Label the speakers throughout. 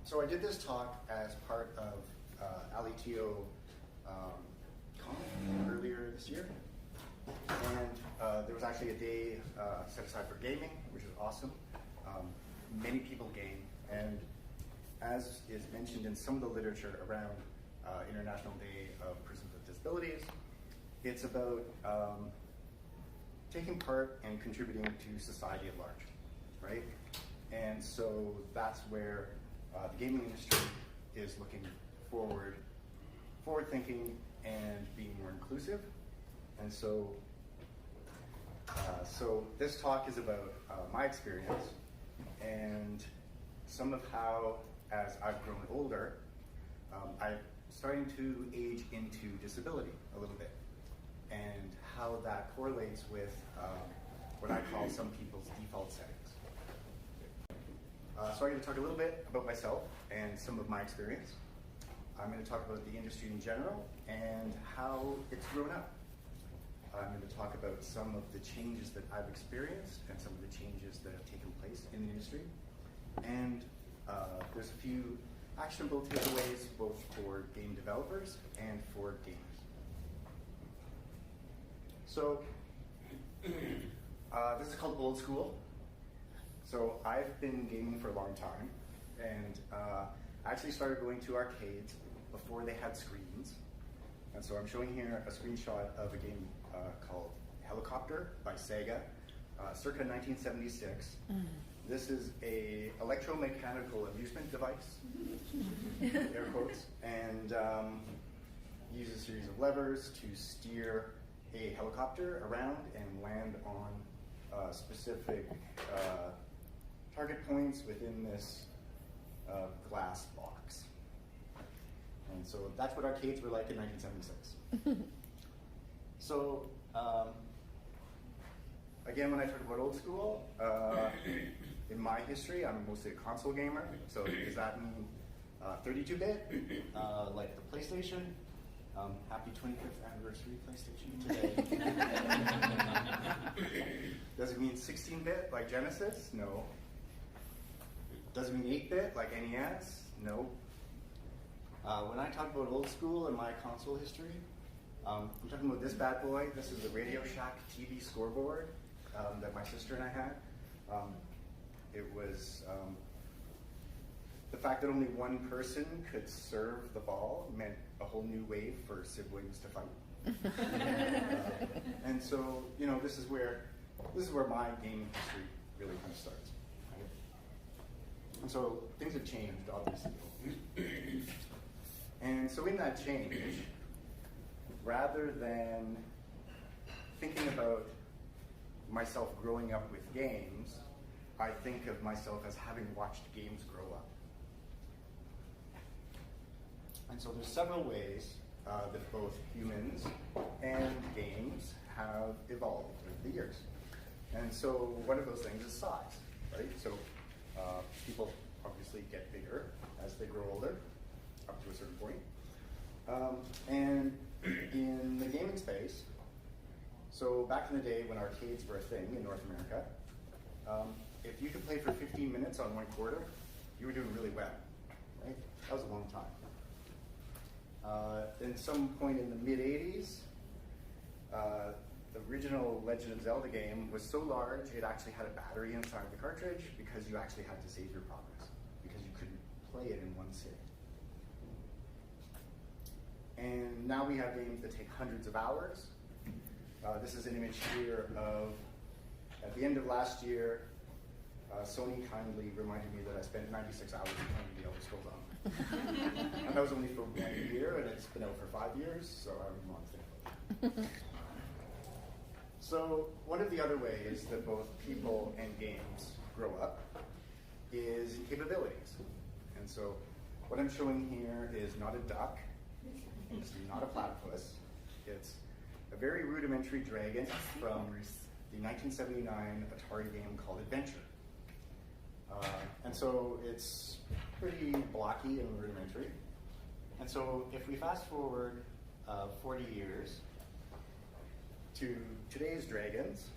Speaker 1: So I did this talk as part of IDPWD Conf earlier this year. And there was actually a day set aside for gaming, which is awesome. Many people game, and as is mentioned in some of the literature around International Day of Persons with Disabilities, it's about taking part and contributing to society at large, right? And so that's where the gaming industry is looking forward-thinking and being more inclusive. And so, so this talk is about my experience and some of how, as I've grown older, I'm starting to age into disability a little bit, and how that correlates with what I call some people's default settings. So I'm going to talk a little bit about myself and some of my experience. I'm going to talk about the industry in general and how it's grown up. I'm going to talk about some of the changes that I've experienced and some of the changes that have taken place in the industry. And there's a few actionable takeaways both for game developers and for gamers. So this is called old school. So I've been gaming for a long time, and I actually started going to arcades before they had screens. And so I'm showing here a screenshot of a game called Helicopter by Sega, circa 1976. This is a electromechanical amusement device, air quotes, and uses a series of levers to steer a helicopter around and land on specific target points within this glass box. And so that's what arcades were like in 1976. So, again, when I talk about old school, in my history, I'm mostly a console gamer. So does that mean 32-bit, like the PlayStation? Happy 25th anniversary, PlayStation, today. Does it mean 16-bit, like Genesis? No. Does it mean 8-bit, like NES? No. When I talk about old school and my console history, I'm talking about this bad boy. This is the Radio Shack TV scoreboard that my sister and I had. It was the fact that only one person could serve the ball meant a whole new way for siblings to fight. And so, you know, this is where my gaming history really kind of starts. Right? And so things have changed, obviously. And so in that change, rather than thinking about myself growing up with games, I think of myself as having watched games grow up. And so there's several ways that both humans and games have evolved over the years. And so one of those things is size, right? So people obviously get bigger as they grow older, up to a certain point. And in the gaming space, so back in the day when arcades were a thing in North America, if you could play for 15 minutes on one quarter, you were doing really well, right? That was a long time. In some point in the mid-'80s, the original Legend of Zelda game was so large it actually had a battery inside the cartridge because you actually had to save your progress because you couldn't play it in one sitting. And now we have games that take hundreds of hours. This is an image here of, at the end of last year, Sony kindly reminded me that I spent 96 hours playing The Elder Scrolls Online. And that was only for 1 year, and it's been out for 5 years, so I'm on thankful. So one of the other ways that both people and games grow up is in capabilities. And so what I'm showing here is not a duck, it's not a platypus, it's a very rudimentary dragon from the 1979 Atari game called Adventure. And so it's pretty blocky and rudimentary. And so if we fast forward 40 years to today's dragons,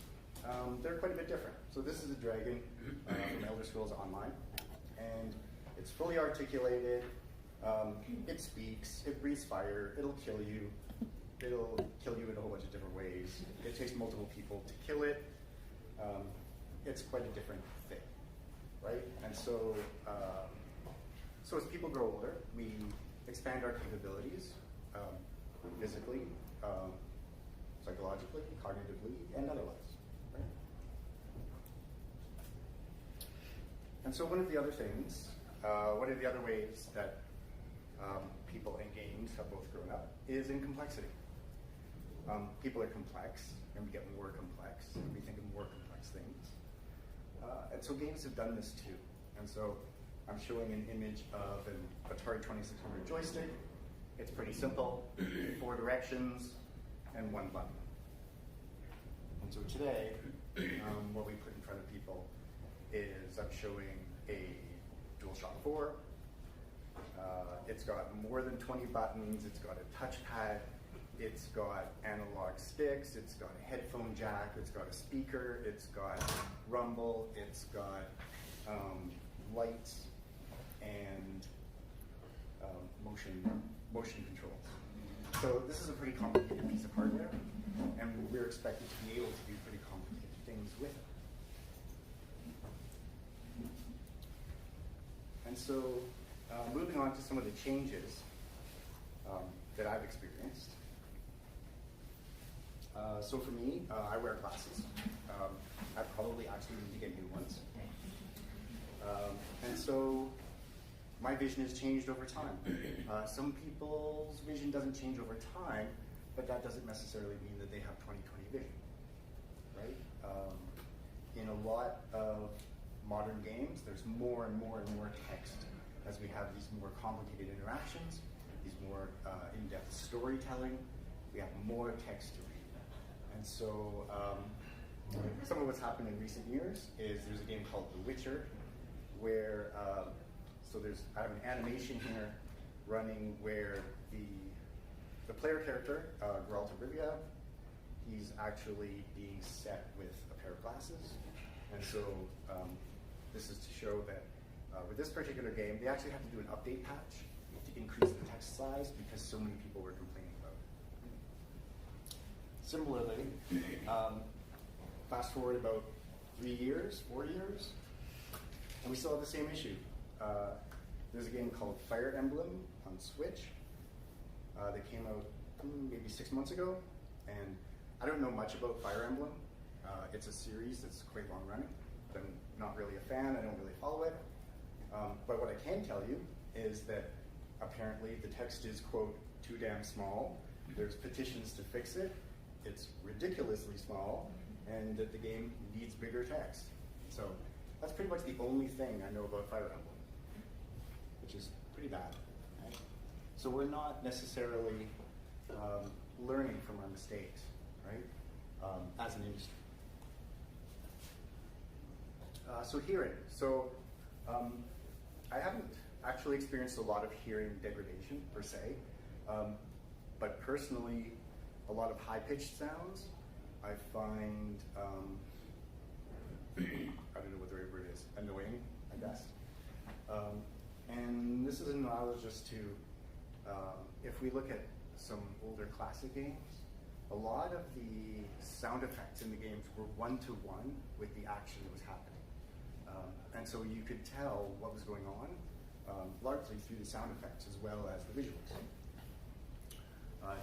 Speaker 1: they're quite a bit different. So this is a dragon from Elder Scrolls Online. And It's fully articulated, it speaks, it breathes fire, it'll kill you in a whole bunch of different ways. It takes multiple people to kill it. It's quite a different thing, right? And so, so as people grow older, we expand our capabilities physically, psychologically, cognitively, and otherwise, right? And so one of the other things, one of the other ways that people in games have both grown up is in complexity. People are complex, and we get more complex, and we think of more complex things. And so games have done this too. And so I'm showing an image of an Atari 2600 joystick. It's pretty simple, 4 directions, and 1 button. And so today, what we put in front of people is I'm showing a DualShock 4. It's got more than 20 buttons, it's got a touchpad, it's got analog sticks, it's got a headphone jack, it's got a speaker, it's got rumble, it's got lights, and motion controls. So this is a pretty complicated piece of hardware, and we're expected to be able to do pretty complicated things with it. And so moving on to some of the changes that I've experienced. So for me, I wear glasses. I probably actually need to get new ones. And so my vision has changed over time. Some people's vision doesn't change over time, but that doesn't necessarily mean that they have 20/20 vision, right? In a lot of modern games, there's more and more and more text as we have these more complicated interactions, these more in-depth storytelling. We have more text to read. And so some of what's happened in recent years is there's a game called The Witcher, where I have an animation here running where the player character, Geralt of Rivia, he's actually being set with a pair of glasses. And so this is to show that with this particular game, they actually had to do an update patch to increase the text size because so many people were complaining about it. Similarly, fast forward about 3 years, 4 years, and we still have the same issue. There's a game called Fire Emblem on Switch that came out maybe 6 months ago, and I don't know much about Fire Emblem. It's a series that's quite long running, but I'm not really a fan. I don't really follow it. But what I can tell you is that apparently the text is, quote, too damn small. There's petitions to fix it. It's ridiculously small, and that the game needs bigger text. So that's pretty much the only thing I know about Fire Emblem, which is pretty bad. Right? So we're not necessarily learning from our mistakes, right, as an industry. So hearing. So I haven't actually experienced a lot of hearing degradation per se, but personally, a lot of high-pitched sounds I find, I don't know what the right word is, annoying, I guess. And this is analogous to, if we look at some older classic games, a lot of the sound effects in the games were one-to-one with the action that was happening. And so you could tell what was going on, largely through the sound effects as well as the visuals.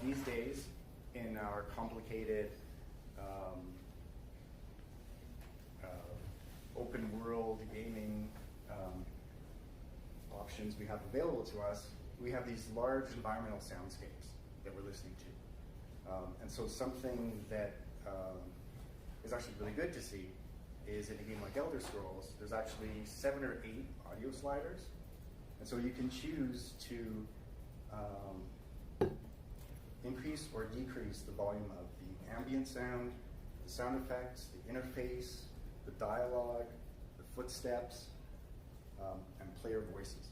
Speaker 1: These days, in our complicated open world gaming options we have available to us, we have these large environmental soundscapes that we're listening to. And so something that is actually really good to see is in a game like Elder Scrolls, there's actually 7 or 8 audio sliders. And so you can choose to increase or decrease the volume of the ambient sound, the sound effects, the interface, the dialogue, the footsteps, and player voices.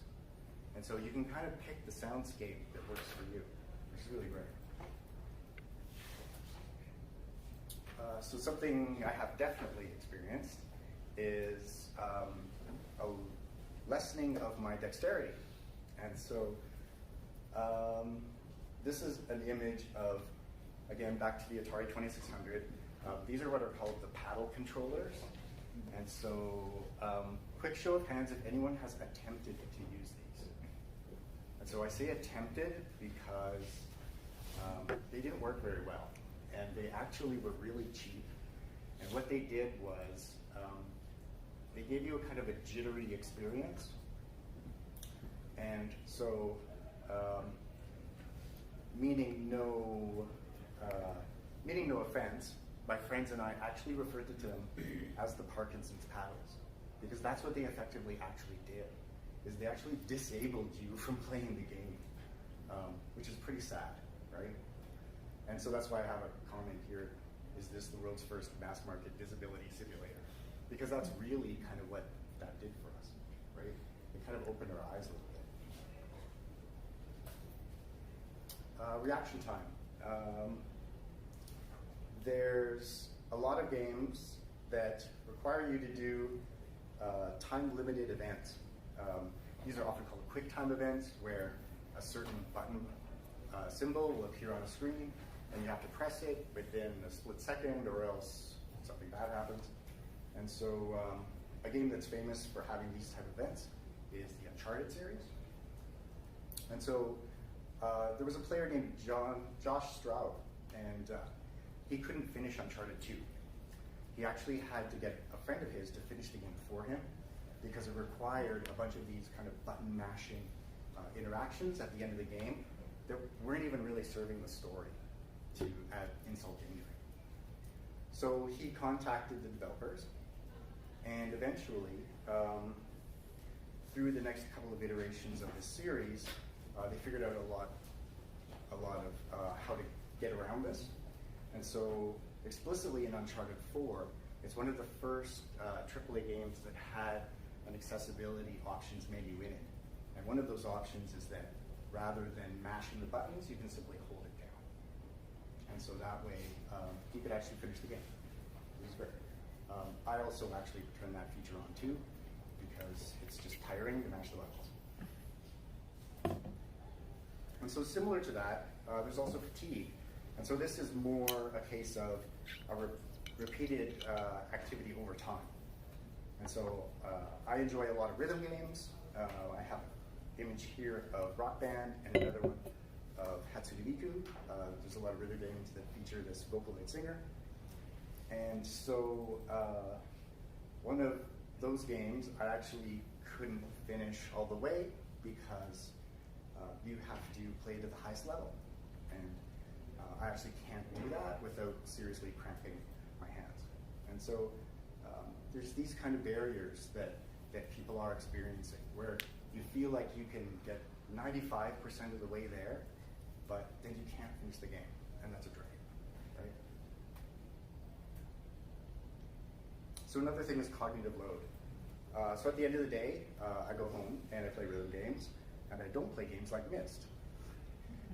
Speaker 1: And so you can kind of pick the soundscape that works for you, which is really great. So something I have definitely experienced is a lessening of my dexterity. And so this is an image of, again, back to the Atari 2600. These are what are called the paddle controllers. And so, quick show of hands if anyone has attempted to use these. And so I say attempted because they didn't work very well. And they actually were really cheap. And what they did was, they gave you a kind of a jittery experience. And so, meaning no offense, my friends and I actually referred to them as the Parkinson's paddles, because that's what they effectively actually did, is they actually disabled you from playing the game, which is pretty sad, right? And so that's why I have a comment here, is this the world's first mass market disability simulator? Because that's really kind of what that did for us, right? It kind of opened our eyes a little bit. Reaction time. There's a lot of games that require you to do time-limited events. These are often called quick time events, where a certain button symbol will appear on a screen, and you have to press it within a split second, or else something bad happens. And so a game that's famous for having these type of events is the Uncharted series. And so there was a player named Josh Stroud, and he couldn't finish Uncharted 2. He actually had to get a friend of his to finish the game for him, because it required a bunch of these kind of button mashing interactions at the end of the game that weren't even really serving the story, to add insult to injury. So he contacted the developers, and eventually, through the next couple of iterations of this series, they figured out a lot of how to get around this. And so explicitly in Uncharted 4, it's one of the first AAA games that had an accessibility options menu in it. And one of those options is that rather than mashing the buttons, you can simply hold it down. And so that way, you could actually finish the game. It was great. I also actually turned that feature on too, because it's just tiring to mash the buttons. And so similar to that, there's also fatigue. And so this is more a case of a repeated activity over time. And so I enjoy a lot of rhythm games. I have an image here of Rock Band and another one of Hatsune Miku. There's a lot of rhythm games that feature this vocal lead singer. And so one of those games I actually couldn't finish all the way, because you have to play to the highest level. And I actually can't do that without seriously cramping my hands. And so there's these kind of barriers that people are experiencing, where you feel like you can get 95% of the way there, but then you can't finish the game, and that's a drag, right? So another thing is cognitive load. So at the end of the day, I go home and I play rhythm games, and I don't play games like Myst.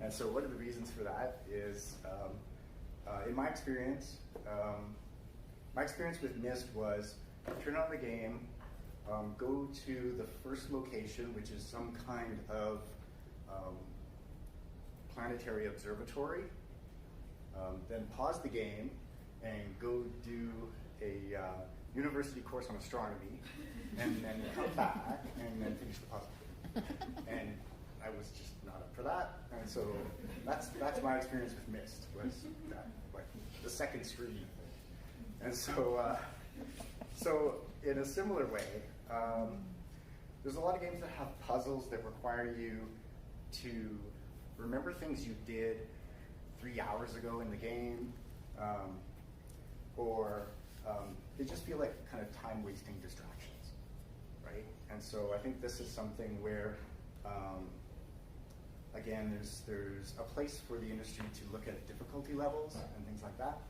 Speaker 1: And so one of the reasons for that is, in my experience with Myst was, turn on the game, go to the first location, which is some kind of planetary observatory, then pause the game and go do a university course on astronomy, and then come back and then finish the puzzle. And I was just not up for that, and so that's my experience with Myst, was that, like, the second screen. And so so in a similar way, there's a lot of games that have puzzles that require you to remember things you did 3 hours ago in the game, or they just feel like kind of time-wasting distractions, right? And so I think this is something where, again, there's a place for the industry to look at difficulty levels and things like that,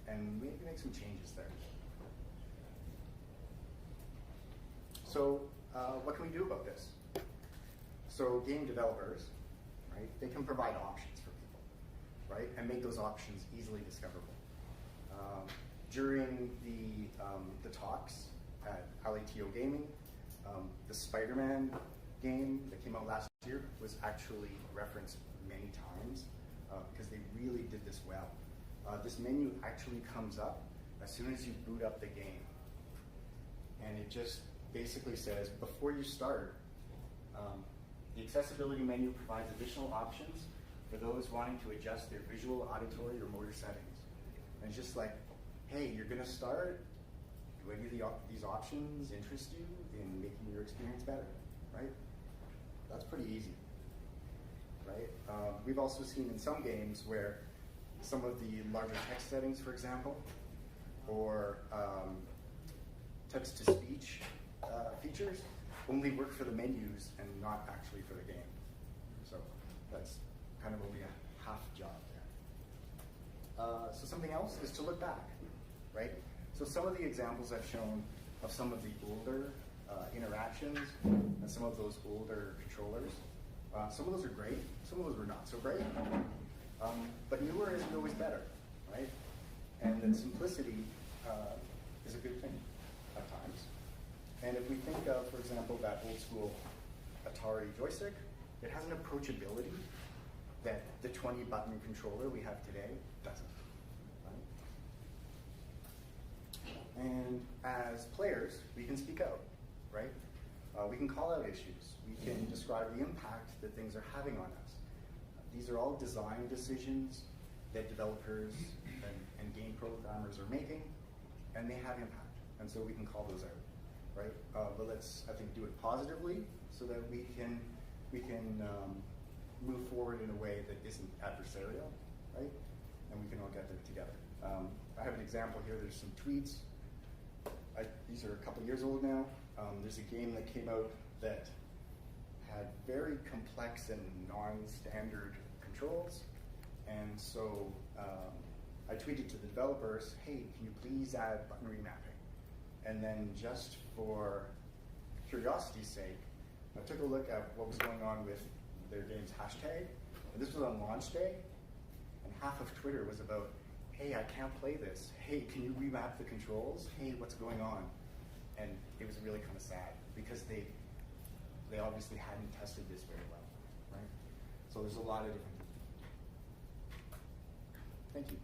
Speaker 1: and maybe make some changes there. So what can we do about this? So game developers, right, they can provide options for people, right, and make those options easily discoverable. During the talks at LATO Gaming, The Spider-Man game that came out last year was actually referenced many times because they really did this well. This menu actually comes up as soon as you boot up the game. And it just basically says, before you start, the accessibility menu provides additional options for those wanting to adjust their visual, auditory, or motor settings. And it's just like, hey, you're going to start. Do any of these options interest you in making your experience better, right? That's pretty easy, right? We've also seen in some games where some of the larger text settings, for example, or text-to-speech features only work for the menus and not actually for the game. So that's kind of only a half job there. So something else is to look back, right? So some of the examples I've shown of some of the older interactions and some of those older controllers, some of those are great, some of those were not so great, but newer isn't always better, right? And then simplicity is a good thing at times. And if we think of, for example, that old school Atari joystick, it has an approachability that the 20-button controller we have today doesn't. Right? And as players, we can speak out, right? We can call out issues. We can describe the impact that things are having on us. These are all design decisions that developers and game programmers are making, and they have impact. And so we can call those out, right? But let's, I think, do it positively so that we can move forward in a way that isn't adversarial, right? And we can all get there together. I have an example here. There's some tweets. These are a couple years old now. There's a game that came out that had very complex and non-standard controls. And so I tweeted to the developers, hey, can you please add button remapping? And then just for curiosity's sake, I took a look at what was going on with their game's hashtag. And this was on launch day. And half of Twitter was about, hey, I can't play this. Hey, can you remap the controls? Hey, what's going on? And it was really kind of sad because they obviously hadn't tested this very well, right? So there's a lot of different. Thank you.